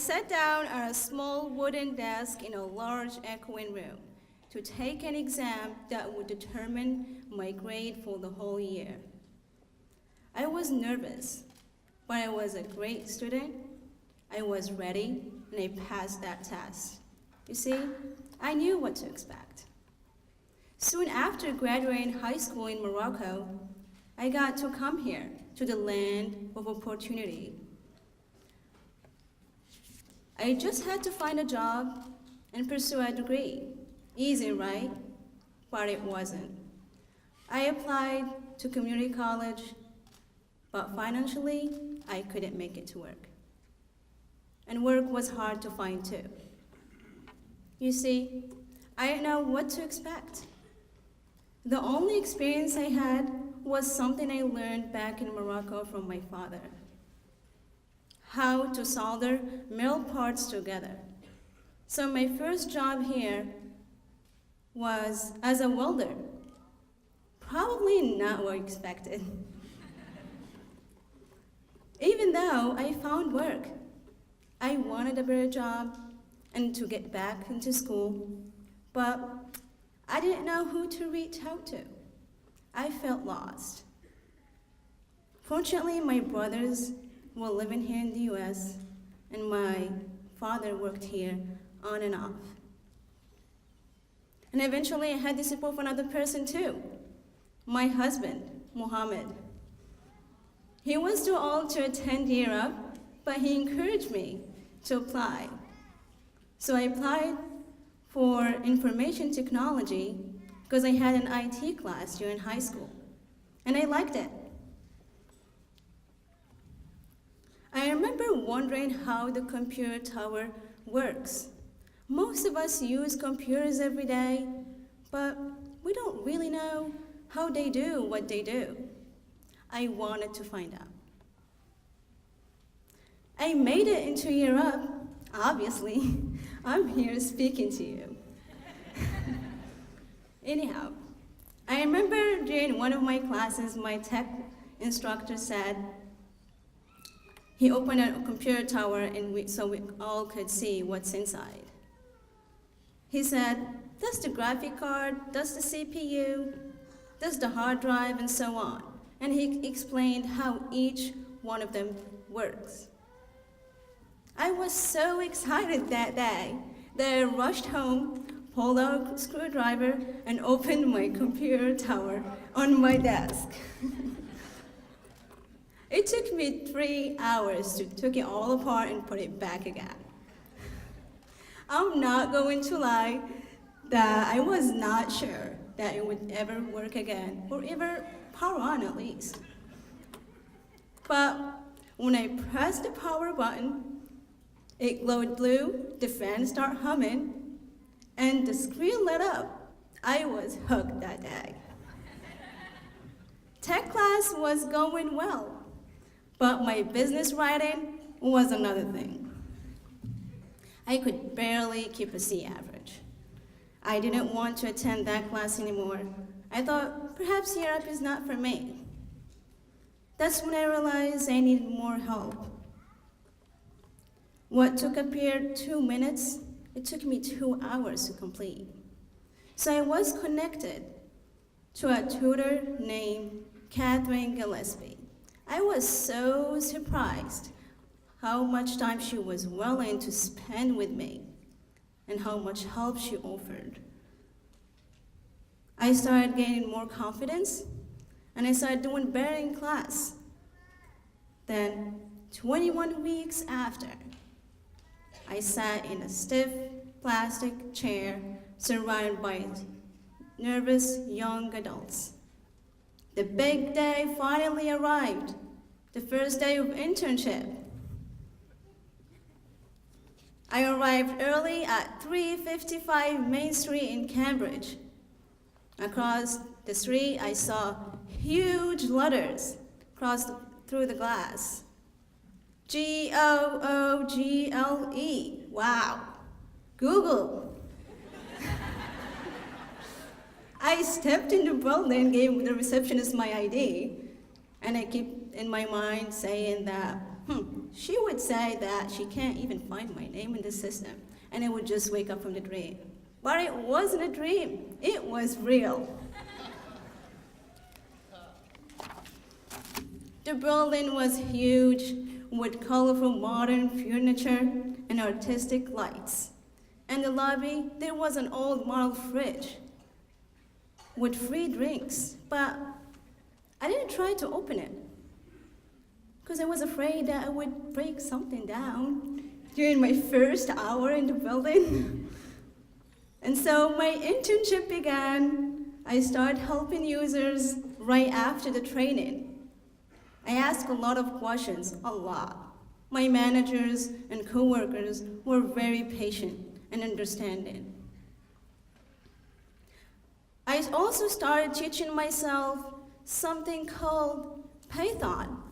sat down at a small wooden desk in a large echoing room to take an exam that would determine my grade for the whole year. I was nervous, but I was a great student. I was ready, and I passed that test. You see, I knew what to expect. Soon after graduating high school in Morocco, I got to come here, to the land of opportunity. I just had to find a job and pursue a degree. Easy, right? But it wasn't. I applied to community college, but financially, I couldn't make it to work. And work was hard to find too. You see, I didn't know what to expect. The only experience I had was something I learned back in Morocco from my father. How to solder metal parts together. So my first job here was as a welder. Probably not what I expected. Even though I found work, I wanted a better job and to get back into school, but I didn't know who to reach out to. I felt lost. Fortunately, my brothers were living here in the US, and my father worked here on and off. And eventually I had the support from another person too, my husband, Mohammed. He was too old to attend Europe, but he encouraged me to apply. So I applied for information technology because I had an IT class during high school, and I liked it. I remember wondering how the computer tower works. Most of us use computers every day, but we don't really know how they do what they do. I wanted to find out. I made it into Europe, obviously. I'm here speaking to you. Anyhow, I remember during one of my classes, my tech instructor said, he opened a computer tower and so we all could see what's inside. He said, that's the graphic card, that's the CPU, that's the hard drive, and so on. And he explained how each one of them works. I was so excited that day that I rushed home, pulled out a screwdriver, and opened my computer tower on my desk. It took me 3 hours to take it all apart and put it back again. I'm not going to lie that I was not sure that it would ever work again, or ever power on at least. But when I pressed the power button, it glowed blue, the fan started humming, and the screen lit up. I was hooked that day. Tech class was going well, but my business writing was another thing. I could barely keep a C average. I didn't want to attend that class anymore. I thought perhaps Europe is not for me. That's when I realized I needed more help. What took a period 2 minutes, it took me 2 hours to complete. So I was connected to a tutor named Catherine Gillespie. I was so surprised how much time she was willing to spend with me and how much help she offered. I started gaining more confidence and I started doing better in class. Then 21 weeks after, I sat in a stiff plastic chair surrounded by nervous young adults. The big day finally arrived, the first day of internship. I arrived early at 355 Main Street in Cambridge. Across the street, I saw huge letters crossed through the glass. Google. Wow. Google. I stepped in the building and gave the receptionist my ID. And I keep in my mind saying that She would say that she can't even find my name in the system, and I would just wake up from the dream. But it wasn't a dream, it was real. The building was huge, with colorful modern furniture and artistic lights. In the lobby, there was an old model fridge with free drinks, but I didn't try to open it because I was afraid that I would break something down during my first hour in the building. And so my internship began. I started helping users right after the training. I asked a lot of questions, a lot. My managers and coworkers were very patient and understanding. I also started teaching myself something called Python,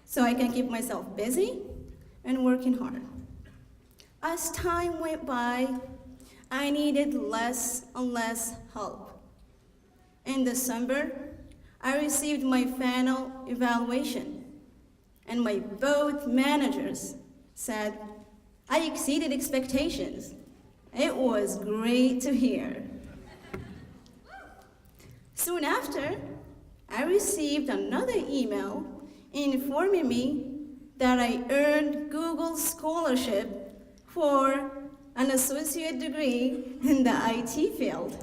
so I can keep myself busy and working hard. As time went by, I needed less and less help. In December, I received my final evaluation, and my both managers said I exceeded expectations. It was great to hear. Soon after, I received another email informing me that I earned Google Scholarship for an associate degree in the IT field.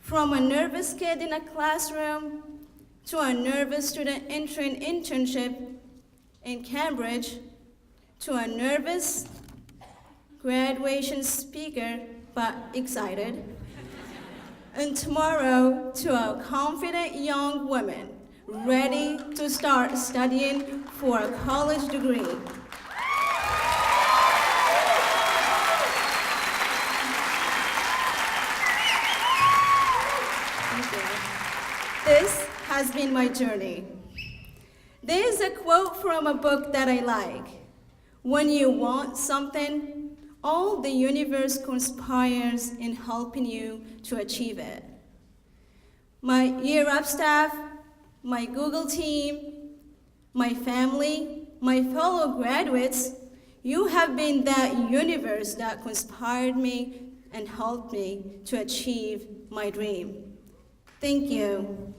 From a nervous kid in a classroom to a nervous student entering internship in Cambridge to a nervous graduation speaker but excited, and tomorrow to a confident young woman ready to start studying for a college degree. This has been my journey. There is a quote from a book that I like. When you want something, all the universe conspires in helping you to achieve it. My Year Up staff, my Google team, my family, my fellow graduates, you have been that universe that conspired me and helped me to achieve my dream. Thank you.